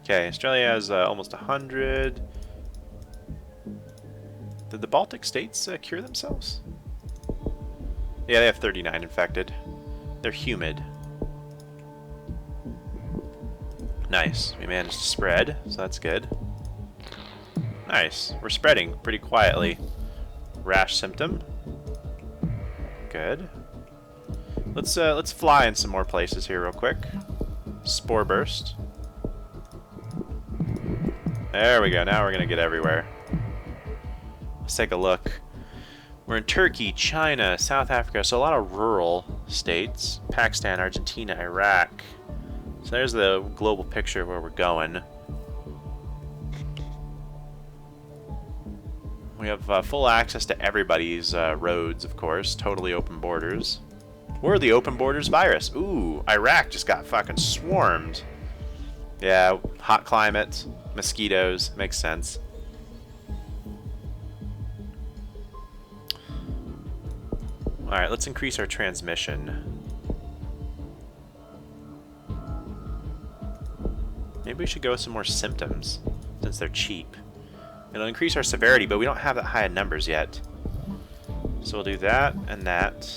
Okay, Australia has almost 100. Did the Baltic states cure themselves? Yeah, they have 39 infected. They're humid. Nice. We managed to spread, so that's good. Nice. We're spreading pretty quietly. Rash symptom. Good. Let's fly in some more places here real quick. Spore burst. There we go. Now we're gonna get everywhere. Let's take a look. We're in Turkey, China, South Africa, so a lot of rural states. Pakistan, Argentina, Iraq. So there's the global picture of where we're going. We have full access to everybody's roads, of course. Totally open borders. We're the open borders virus. Ooh, Iraq just got fucking swarmed. Yeah, hot climate, mosquitoes, makes sense. Alright, let's increase our transmission. Maybe we should go with some more symptoms, since they're cheap. It'll increase our severity, but we don't have that high in numbers yet. So we'll do that and that.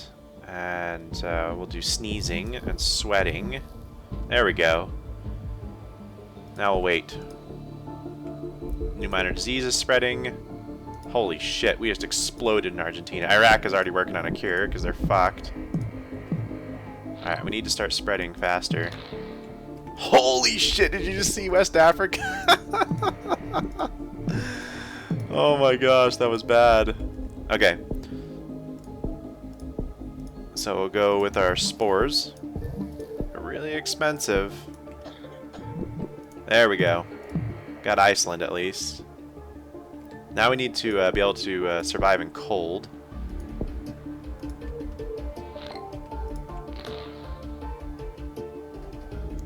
And we'll do sneezing and sweating. There we go. Now we'll wait. New minor disease is spreading. Holy shit, we just exploded in Argentina. Iraq is already working on a cure because they're fucked. Alright, we need to start spreading faster. Holy shit, did you just see West Africa? Oh my gosh, that was bad. Okay. So we'll go with our spores. They're really expensive. There we go. Got Iceland at least. Now we need to be able to survive in cold.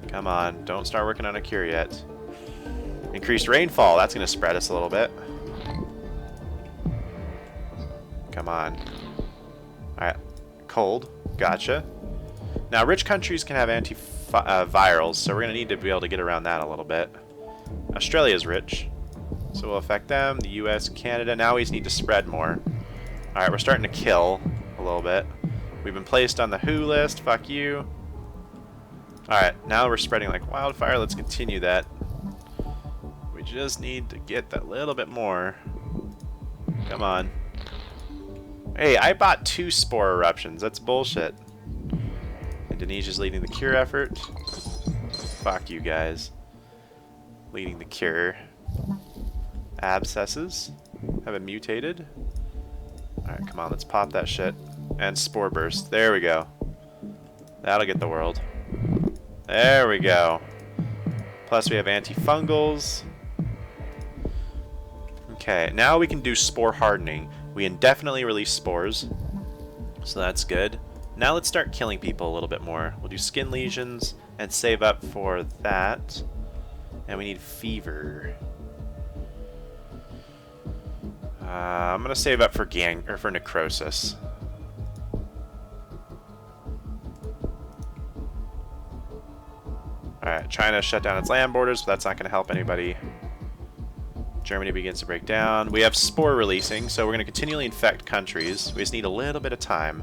Come on, don't start working on a cure yet. Increased rainfall, that's going to spread us a little bit. Come on. Alright, cold, gotcha. Now rich countries can have antivirals, so we're going to need to be able to get around that a little bit. Australia's rich, so we'll affect them. The US, Canada, now we just need to spread more. Alright, we're starting to kill a little bit. We've been placed on the WHO list, fuck you. Alright, now we're spreading like wildfire, let's continue that. We just need to get that little bit more. Come on. Hey, I bought 2 spore eruptions, that's bullshit. Indonesia's leading the cure effort. Fuck you guys. Leading the cure. Abscesses have been mutated. Alright, come on, let's pop that shit. And spore burst. There we go. That'll get the world. There we go. Plus we have antifungals. Okay, now we can do spore hardening. We indefinitely release spores. So that's good. Now let's start killing people a little bit more. We'll do skin lesions and save up for that. And we need fever. I'm gonna save up for for necrosis. Alright, China shut down its land borders, but that's not gonna help anybody. Germany begins to break down. We have spore releasing, so we're gonna continually infect countries. We just need a little bit of time.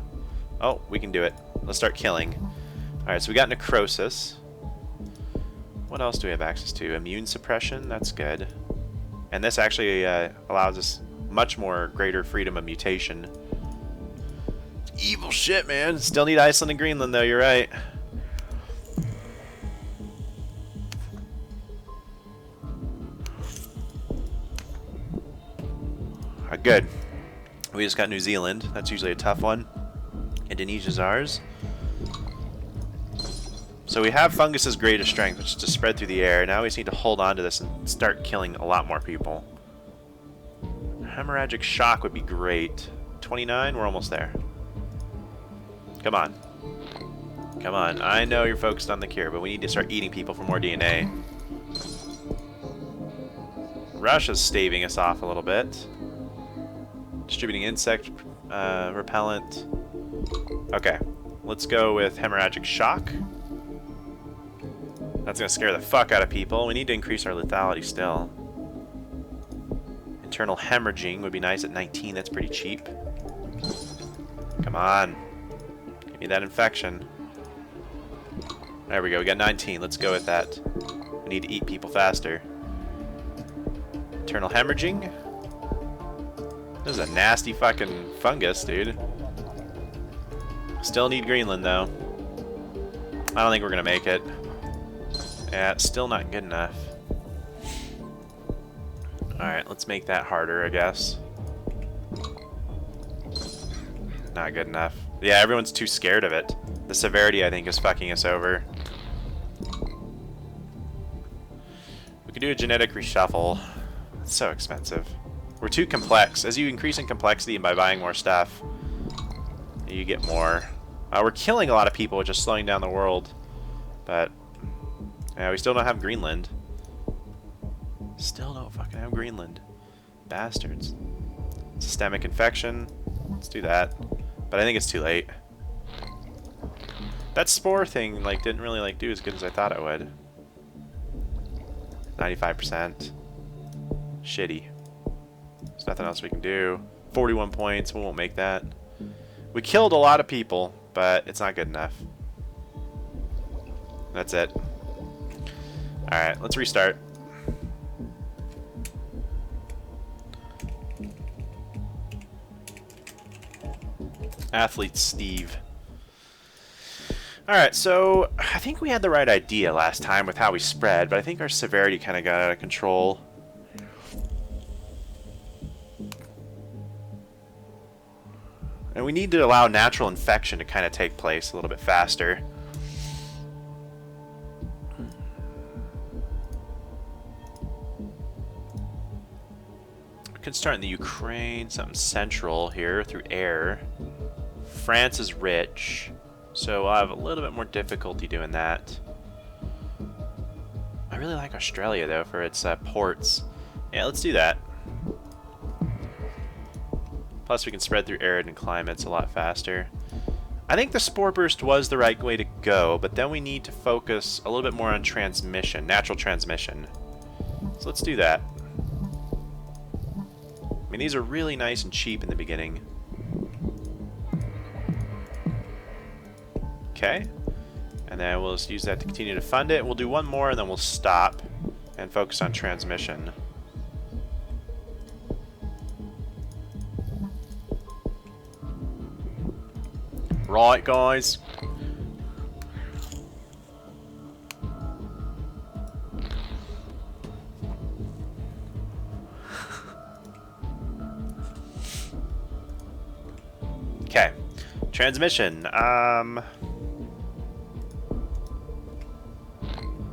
Oh, we can do it. Let's start killing. Alright, so we got necrosis. What else do we have access to? Immune suppression, that's good. And this actually allows us much more greater freedom of mutation. Evil shit, man. Still need Iceland and Greenland, though, you're right. Good. We just got New Zealand. That's usually a tough one. Indonesia's ours. So we have Fungus's greatest strength, which is to spread through the air. Now we just need to hold on to this and start killing a lot more people. Hemorrhagic shock would be great. 29, we're almost there. Come on. Come on. I know you're focused on the cure, but we need to start eating people for more DNA. Russia's staving us off a little bit. Distributing insect repellent. Okay, let's go with hemorrhagic shock. That's gonna scare the fuck out of people. We need to increase our lethality still. Internal hemorrhaging would be nice at 19. That's pretty cheap. Come on. Give me that infection. There we go. We got 19. Let's go with that. We need to eat people faster. Internal hemorrhaging. This is a nasty fucking fungus, dude. Still need Greenland, though. I don't think we're gonna make it. Yeah, it's still not good enough. Alright, let's make that harder, I guess. Not good enough. Yeah, everyone's too scared of it. The severity, I think, is fucking us over. We could do a genetic reshuffle. It's so expensive. We're too complex. As you increase in complexity by buying more stuff, you get more. We're killing a lot of people, which is slowing down the world. But, yeah, we still don't have Greenland. Still don't fucking have Greenland. Bastards. Systemic infection. Let's do that. But I think it's too late. That spore thing, like, didn't really, like, do as good as I thought it would. 95%. Shitty. There's nothing else we can do. 41 points. We won't make that. We killed a lot of people, but it's not good enough. That's it. Alright, let's restart. Athlete Steve. Alright, so I think we had the right idea last time with how we spread, but I think our severity kind of got out of control. And we need to allow natural infection to kind of take place a little bit faster. We can start in the Ukraine, something central here through air. France is rich, so I'll have a little bit more difficulty doing that. I really like Australia, though, for its ports. Yeah, let's do that. Plus, we can spread through arid climates a lot faster. I think the Spore Burst was the right way to go, but then we need to focus a little bit more on transmission, natural transmission. So let's do that. I mean, these are really nice and cheap in the beginning. Okay. And then we'll just use that to continue to fund it. We'll do one more, and then we'll stop and focus on transmission. Right, guys. Okay. Transmission.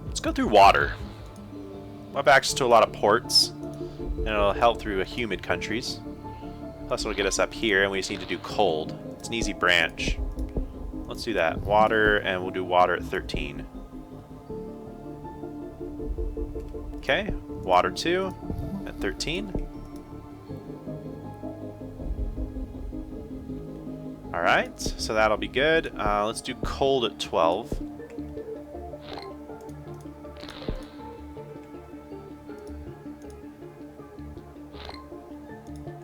Let's go through water. We'll have access to a lot of ports, and it'll help through humid countries. Plus, it'll get us up here, and we just need to do cold. It's an easy branch. Let's do that. Water, and we'll do water at 13. Okay, water 2 at 13. Alright, so that'll be good. Let's do cold at 12.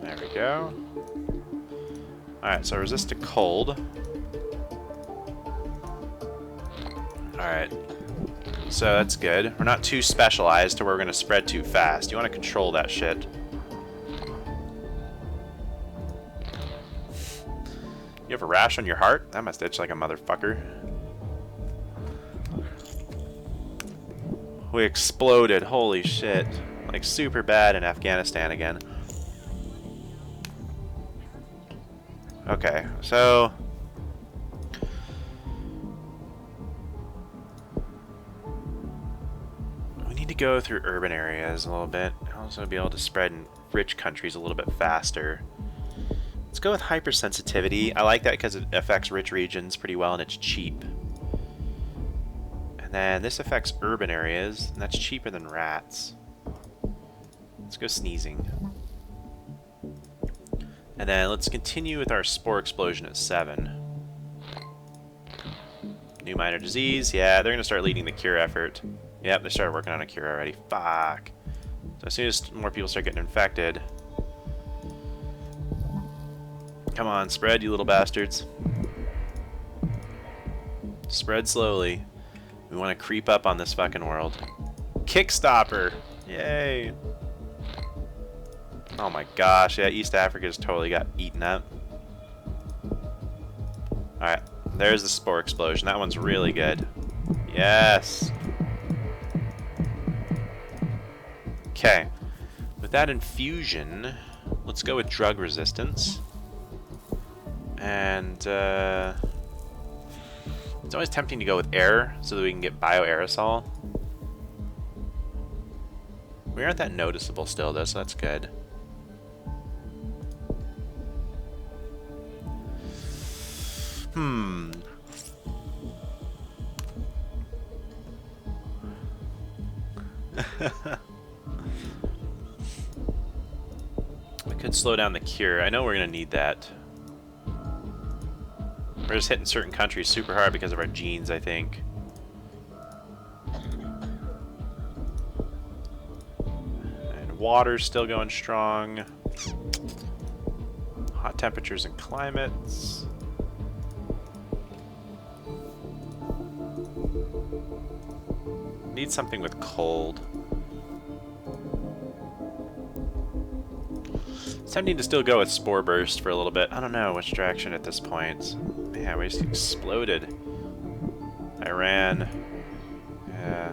There we go. Alright, so resist to cold. Alright. So that's good. We're not too specialized to where we're going to spread too fast. You want to control that shit. You have a rash on your heart? That must itch like a motherfucker. We exploded. Holy shit. Like super bad in Afghanistan again. Okay, so we need to go through urban areas a little bit. Also be able to spread in rich countries a little bit faster. Let's go with hypersensitivity. I like that because it affects rich regions pretty well and it's cheap. And then this affects urban areas, and that's cheaper than rats. Let's go sneezing. And then let's continue with our spore explosion at 7. New minor disease. Yeah, they're going to start leading the cure effort. Yep, they started working on a cure already. Fuck. So as soon as more people start getting infected, Come on, spread, you little bastards. Spread slowly. We want to creep up on this fucking world. Kickstopper! Yay! Oh my gosh, yeah, East Africa's totally got eaten up. Alright, there's the spore explosion. That one's really good. Yes! Okay. With that infusion, let's go with drug resistance. And, it's always tempting to go with air so that we can get bioaerosol. We aren't that noticeable still, though, so that's good. We could slow down the cure. I know we're going to need that. We're just hitting certain countries super hard because of our genes, I think. And water's still going strong. Hot temperatures and climates. Need something with cold. It's tempting to still go with Spore Burst for a little bit. I don't know which direction at this point. Man, we just exploded. Iran. Yeah.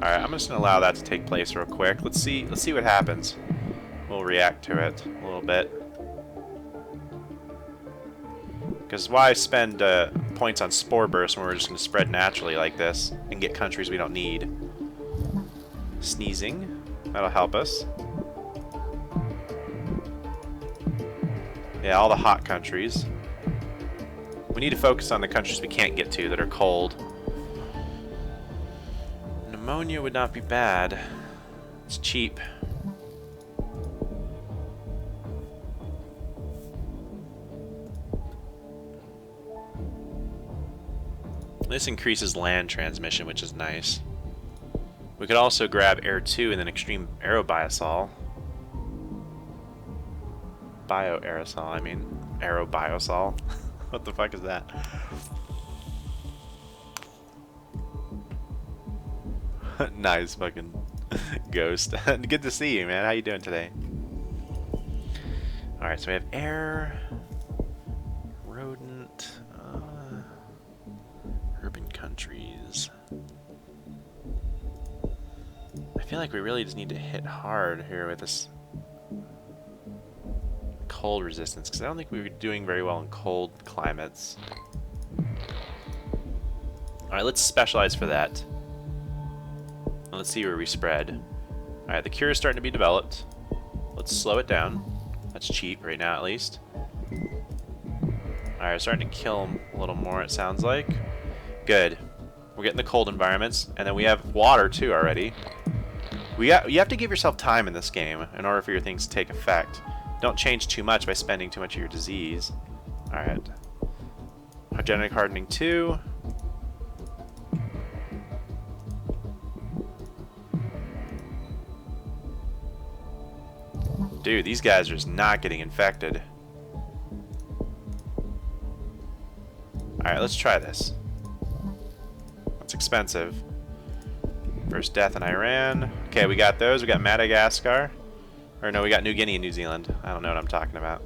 Alright, I'm just gonna allow that to take place real quick. Let's see what happens. We'll react to it a little bit. Because why spend points on Spore Burst when we're just going to spread naturally like this and get countries we don't need? Sneezing. That'll help us. Yeah, all the hot countries. We need to focus on the countries we can't get to that are cold. Pneumonia would not be bad. It's cheap. This increases land transmission, which is nice. We could also grab Air 2 and then Extreme Aerobiosol. Bioaerosol, I mean. Aerobiosol. What the fuck is that? Nice fucking ghost. Good to see you, man. How you doing today? Alright, so we have air, rodent, urban countries. I feel like we really just need to hit hard here with this cold resistance, because I don't think we were doing very well in cold climates. Alright, let's specialize for that. And let's see where we spread. Alright, the cure is starting to be developed. Let's slow it down. That's cheap right now, at least. Alright, starting to kill them a little more, it sounds like. Good. We're getting the cold environments, and then we have water, too, already. You have to give yourself time in this game in order for your things to take effect. Don't change too much by spending too much of your disease. Alright. Genetic hardening 2. Dude, these guys are just not getting infected. Alright, let's try this. That's expensive. First death in Iran. Okay, we got those. We got Madagascar. Or no, we got New Guinea and New Zealand. I don't know what I'm talking about.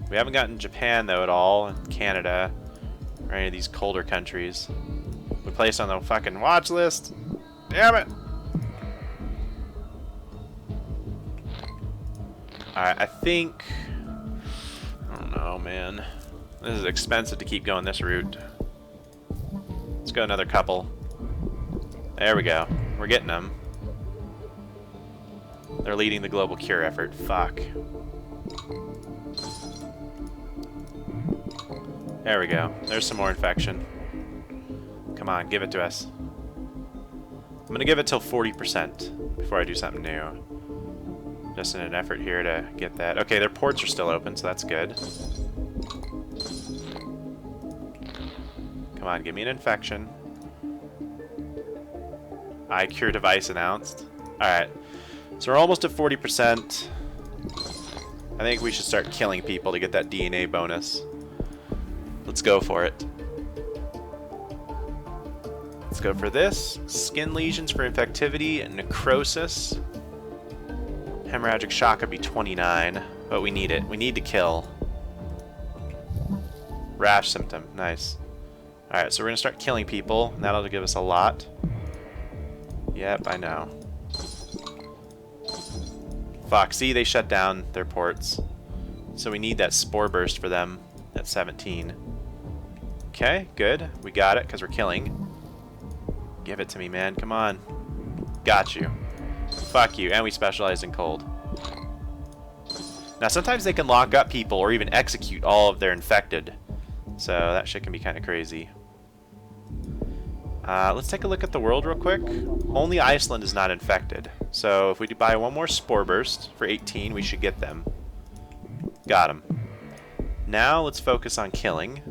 We haven't gotten Japan, though, at all. And Canada. Or any of these colder countries. We placed on the fucking watch list. Damn it! Alright, I think... I don't know, man. This is expensive to keep going this route. Let's go another couple. There we go. We're getting them. They're leading the global cure effort. Fuck. There we go. There's some more infection. Come on, give it to us. I'm gonna give it till 40% before I do something new. Just in an effort here to get that. Okay, their ports are still open, so that's good. Come on, give me an infection. Cure device announced. Alright. So we're almost at 40%. I think we should start killing people to get that DNA bonus. Let's go for it. Let's go for this. Skin lesions for infectivity and necrosis. Hemorrhagic shock would be 29, but we need it. We need to kill. Rash symptom. Nice. Alright, so we're going to start killing people, and that'll give us a lot. Yep, I know. Fuck, see, they shut down their ports. So we need that spore burst for them at 17. Okay, good. We got it, because we're killing. Give it to me, man. Come on. Got you. Fuck you. And we specialize in cold. Now, sometimes they can lock up people or even execute all of their infected. So that shit can be kind of crazy. Let's take a look at the world real quick. Only Iceland is not infected. So if we buy one more Spore Burst for 18, we should get them. Got them. Now let's focus on killing.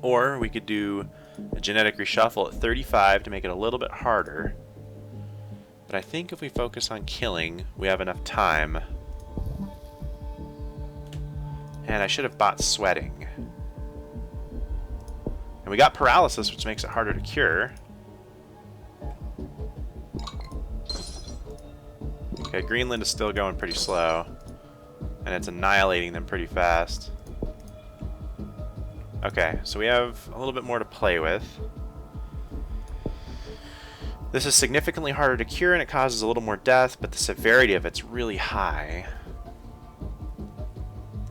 Or we could do a genetic reshuffle at 35 to make it a little bit harder. But I think if we focus on killing, we have enough time. And I should have bought sweating. And we got paralysis, which makes it harder to cure. Okay, Greenland is still going pretty slow. And it's annihilating them pretty fast. Okay, so we have a little bit more to play with. This is significantly harder to cure and it causes a little more death, but the severity of it's really high.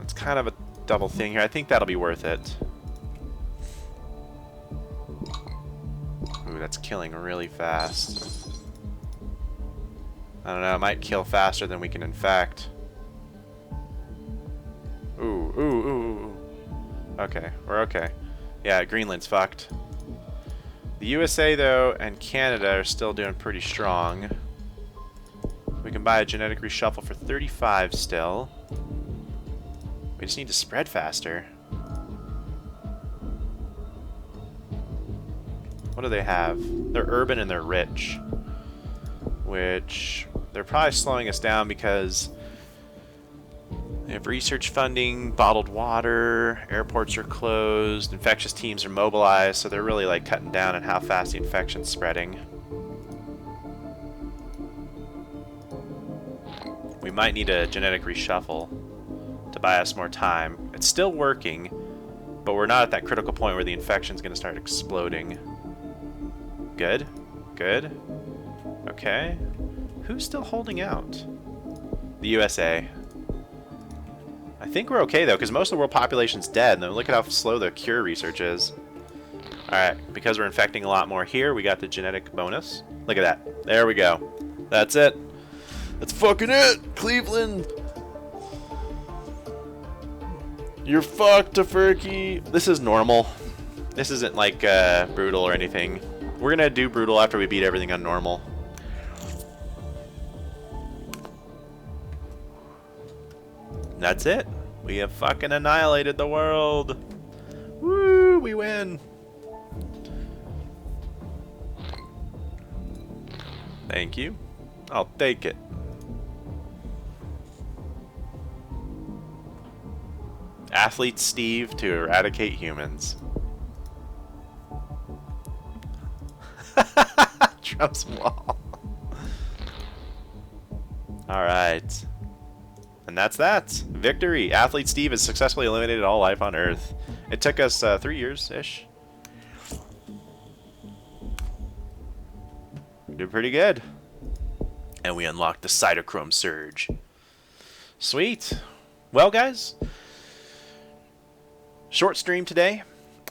It's kind of a double thing here. I think that'll be worth it. Ooh, that's killing really fast. I don't know, it might kill faster than we can infect. Ooh, ooh, ooh, ooh. Okay, we're okay. Yeah, Greenland's fucked. The USA, though, and Canada are still doing pretty strong. We can buy a genetic reshuffle for 35 still. We just need to spread faster. What do they have? They're urban and they're rich. Which, they're probably slowing us down because they have research funding, bottled water, airports are closed, infectious teams are mobilized, so they're really like cutting down on how fast the infection's spreading. We might need a genetic reshuffle to buy us more time. It's still working, but we're not at that critical point where the infection's going to start exploding. Good. Good. Okay. Who's still holding out? The USA. I think we're okay, though, because most of the world population's dead. And look at how slow the cure research is. Alright, because we're infecting a lot more here, we got the genetic bonus. Look at that. There we go. That's it. That's fucking it, Cleveland. You're fucked, Tofurky. This is normal. This isn't like brutal or anything. We're gonna do brutal after we beat everything on normal. That's it. We have fucking annihilated the world. Woo, we win. Thank you. I'll take it. Athlete Steve to eradicate humans. Trump's wall. Alright. And that's that. Victory. Athlete Steve has successfully eliminated all life on Earth. It took us 3 years-ish. We did pretty good. And we unlocked the Cytochrome Surge. Sweet. Well, guys. Short stream today.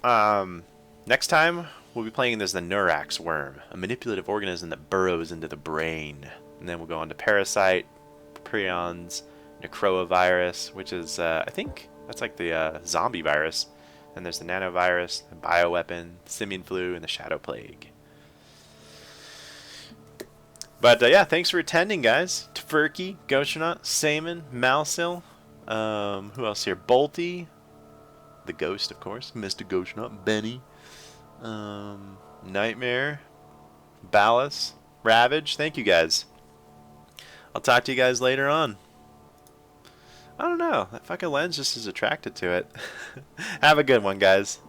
Next time, we'll be playing as the Neurax worm, a manipulative organism that burrows into the brain. And then we'll go on to Parasite, Prions, Necrovirus, which is, I think, that's like the zombie virus. Then there's the nanovirus, the bioweapon, simian flu, and the shadow plague. But yeah, thanks for attending, guys. Tofurky, Gostronaut, Saman, Malsil, who else here? Bolty, the Ghost, of course, Mr. Gostronaut, Benny, Nightmare, Ballas, Ravage. Thank you, guys. I'll talk to you guys later on. I don't know. That fucking lens just is attracted to it. Have a good one, guys.